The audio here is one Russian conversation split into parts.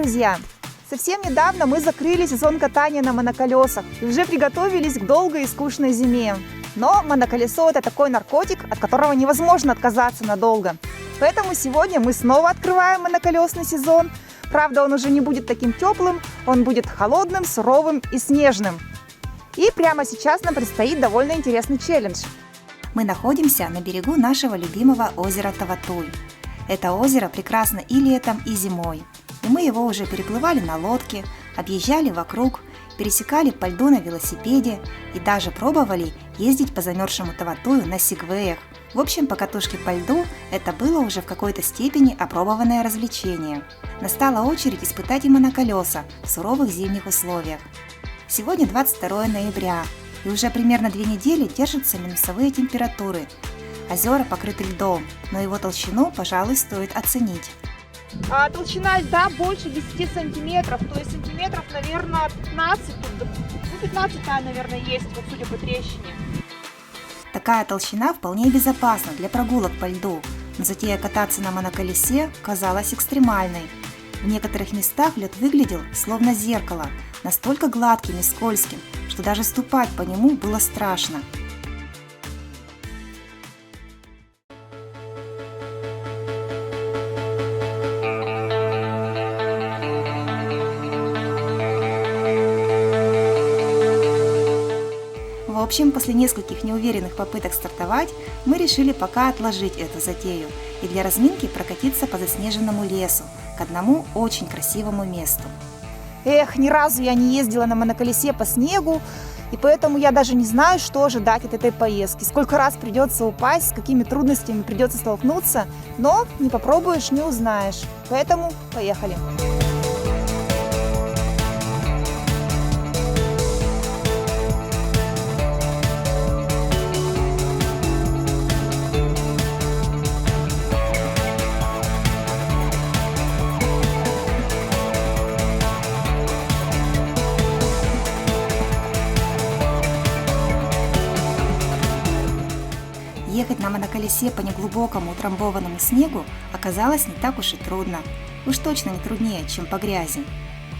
друзья! Совсем недавно мы закрыли сезон катания на моноколесах и уже приготовились к долгой и скучной зиме. Но моноколесо – это такой наркотик, от которого невозможно отказаться надолго. Поэтому сегодня мы снова открываем моноколесный сезон. Правда, он уже не будет таким теплым, он будет холодным, суровым и снежным. И прямо сейчас нам предстоит довольно интересный челлендж. Мы находимся на берегу нашего любимого озера Таватуй. Это озеро прекрасно и летом, и зимой. И мы его уже переплывали на лодке, объезжали вокруг, пересекали по льду на велосипеде и даже пробовали ездить по замерзшему Таватую на сегвеях. В общем, покатушки по льду – это было уже в какой-то степени опробованное развлечение. Настала очередь испытать и моноколеса в суровых зимних условиях. Сегодня 22 ноября, и уже примерно 2 недели держатся минусовые температуры. Озера покрыты льдом, но его толщину, пожалуй, стоит оценить. Толщина льда больше 10 сантиметров, то есть сантиметров, наверное, 15, 15, наверное, есть, вот судя по трещине. Такая толщина вполне безопасна для прогулок по льду, но затея кататься на моноколесе казалась экстремальной. В некоторых местах лед выглядел словно зеркало, настолько гладким и скользким, что даже ступать по нему было страшно. В общем, после нескольких неуверенных попыток стартовать, мы решили пока отложить эту затею и для разминки прокатиться по заснеженному лесу к одному очень красивому месту. Эх, ни разу я не ездила на моноколесе по снегу, и поэтому я даже не знаю, что ожидать от этой поездки. Сколько раз придется упасть, с какими трудностями придется столкнуться, но не попробуешь, не узнаешь. Поэтому поехали! Ехать на моноколесе по неглубокому утрамбованному снегу оказалось не так уж и трудно. Уж точно не труднее, чем по грязи.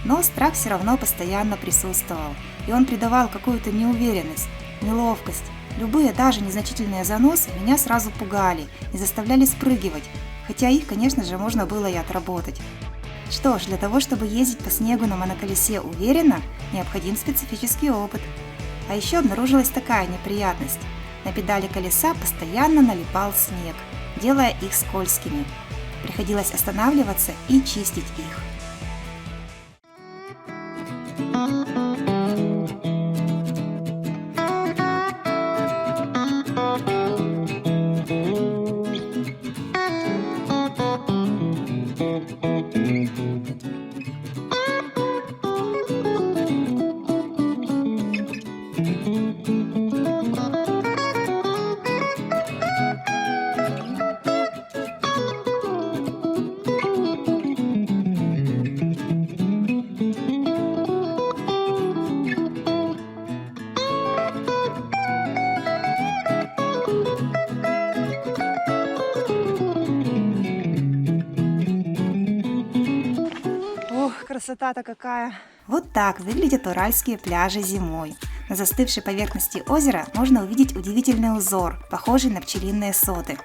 Но страх все равно постоянно присутствовал, и он придавал какую-то неуверенность, неловкость. Любые, даже незначительные заносы меня сразу пугали и заставляли спрыгивать, хотя их, конечно же, можно было и отработать. Что ж, для того, чтобы ездить по снегу на моноколесе уверенно, необходим специфический опыт. А еще обнаружилась такая неприятность. На педали колеса постоянно налипал снег, делая их скользкими. Приходилось останавливаться и чистить их. Красота-то какая! Вот так выглядят уральские пляжи зимой. На застывшей поверхности озера можно увидеть удивительный узор, похожий на пчелиные соты.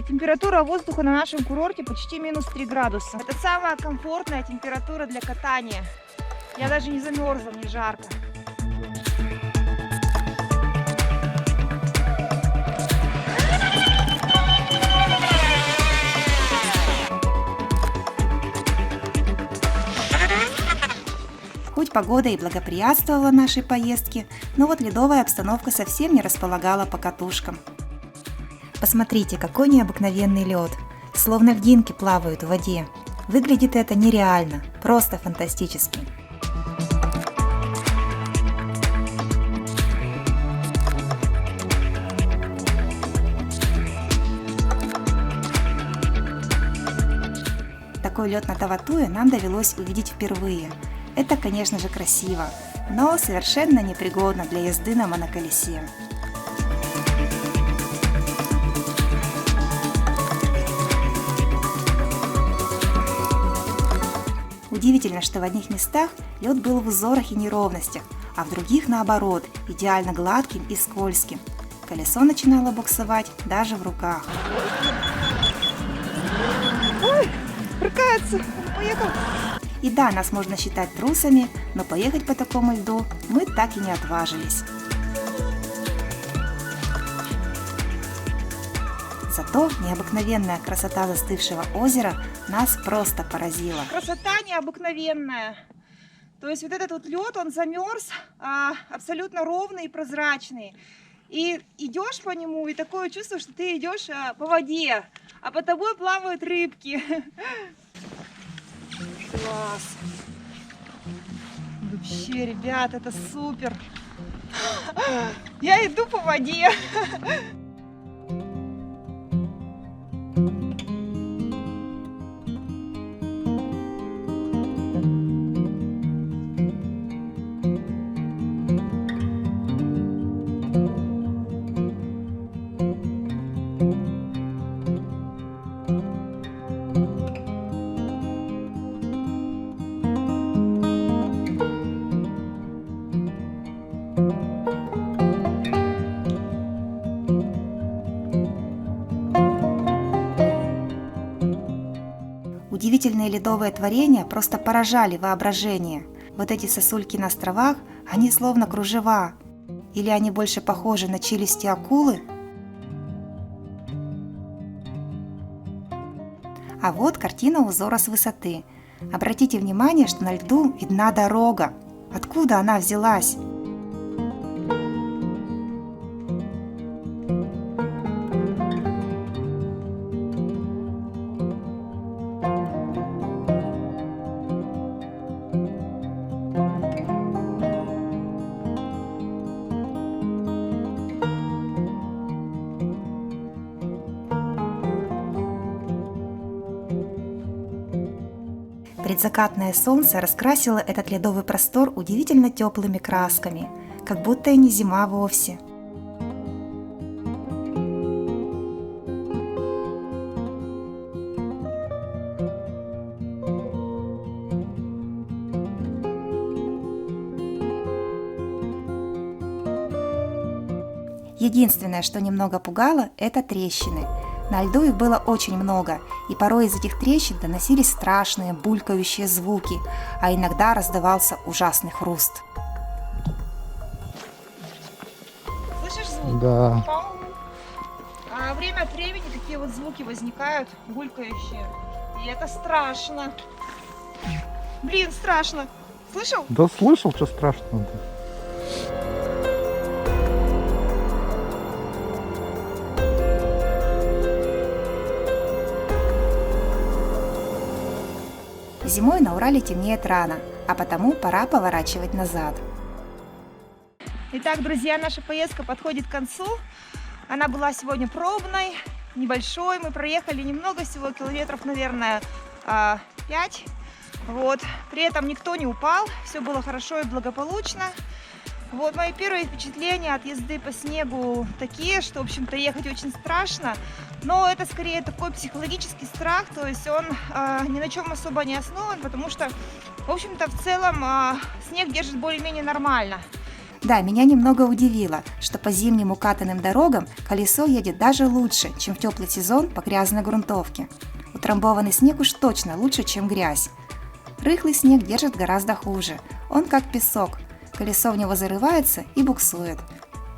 Температура воздуха на нашем курорте почти минус 3 градуса. Это самая комфортная температура для катания. Я даже не замерзла, мне жарко. Хоть погода и благоприятствовала нашей поездке, но вот ледовая обстановка совсем не располагала по катушкам. Посмотрите, какой необыкновенный лед! Словно льдинки плавают в воде. Выглядит это нереально, просто фантастически. Такой лед на Таватуе нам довелось увидеть впервые. Это, конечно же, красиво, но совершенно непригодно для езды на моноколесе. Неудивительно, что в одних местах лед был в узорах и неровностях, а в других, наоборот, идеально гладким и скользким. Колесо начинало буксовать даже в руках. Ой, брыкается, поехал. И да, нас можно считать трусами, но поехать по такому льду мы так и не отважились. Зато необыкновенная красота застывшего озера нас просто поразила. Красота необыкновенная. То есть вот этот вот лед, он замерз, абсолютно ровный и прозрачный. И идешь по нему, и такое чувство, что ты идешь по воде, а под тобой плавают рыбки. Класс. Вообще, ребят, это супер. Я иду по воде. Удивительные ледовые творения просто поражали воображение. Вот эти сосульки на островах, они словно кружева. Или они больше похожи на челюсти акулы? А вот картина узора с высоты. Обратите внимание, что на льду видна дорога. Откуда она взялась? Предзакатное солнце раскрасило этот ледовый простор удивительно теплыми красками, как будто и не зима вовсе. Единственное, что немного пугало, это трещины. На льду их было очень много, и порой из этих трещин доносились страшные булькающие звуки, а иногда раздавался ужасный хруст. Слышишь звук? Да. А время от времени такие вот звуки возникают, булькающие. И это страшно. Блин, страшно. Слышал? Да слышал, что страшного-то. Зимой на Урале темнеет рано, а потому пора поворачивать назад. Итак, друзья, наша поездка подходит к концу. Она была сегодня пробной, небольшой. Мы проехали немного, всего километров, наверное, 5. Вот. При этом никто не упал, все было хорошо и благополучно. Вот мои первые впечатления от езды по снегу такие, что, в общем-то, ехать очень страшно. Но это скорее такой психологический страх, то есть он ни на чем особо не основан, потому что, в общем-то, в целом снег держит более-менее нормально. Да, меня немного удивило, что по зимним укатанным дорогам колесо едет даже лучше, чем в теплый сезон по грязной грунтовке. Утрамбованный снег уж точно лучше, чем грязь. Рыхлый снег держит гораздо хуже, он как песок, колесо в него зарывается и буксует.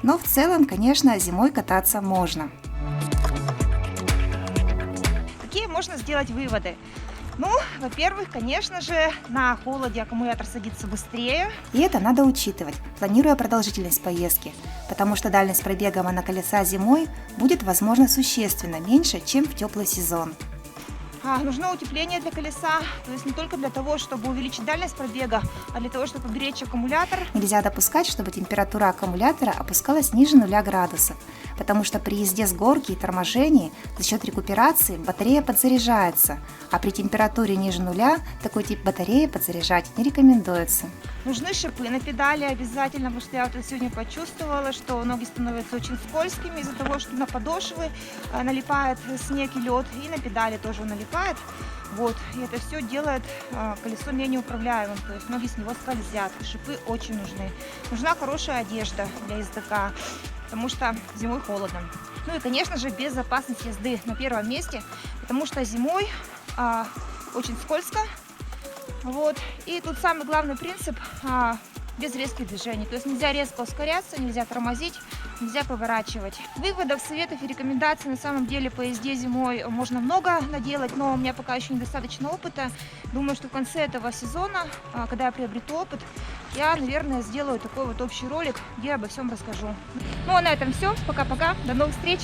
Но в целом, конечно, зимой кататься можно. Какие можно сделать выводы? Ну, во-первых, конечно же, на холоде аккумулятор садится быстрее. И это надо учитывать, планируя продолжительность поездки, потому что дальность пробега моноколеса зимой будет, возможно, существенно меньше, чем в теплый сезон. Нужно утепление для колеса, то есть не только для того, чтобы увеличить дальность пробега, а для того, чтобы поберечь аккумулятор. Нельзя допускать, чтобы температура аккумулятора опускалась ниже 0 градусов. потому что при езде с горки и торможении за счет рекуперации батарея подзаряжается, а при температуре ниже нуля такой тип батареи подзаряжать не рекомендуется. Нужны шипы на педали обязательно, потому что я вот сегодня почувствовала, что ноги становятся очень скользкими из-за того, что на подошвы налипает снег и лед, и на педали тоже налипает. Вот, и это все делает колесо менее управляемым, то есть ноги с него скользят, и шипы очень нужны. Нужна хорошая одежда для ездока, потому что зимой холодно. Ну и, конечно же, безопасность езды на первом месте, потому что зимой очень скользко. Вот. И тут самый главный принцип без резких движений. То есть нельзя резко ускоряться, нельзя тормозить, нельзя поворачивать. Выводов, советов и рекомендаций на самом деле по езде зимой можно много наделать, но у меня пока еще недостаточно опыта. Думаю, что в конце этого сезона, когда я приобрету опыт, я, наверное, сделаю такой вот общий ролик, где обо всем расскажу. Ну а на этом все. Пока-пока. До новых встреч.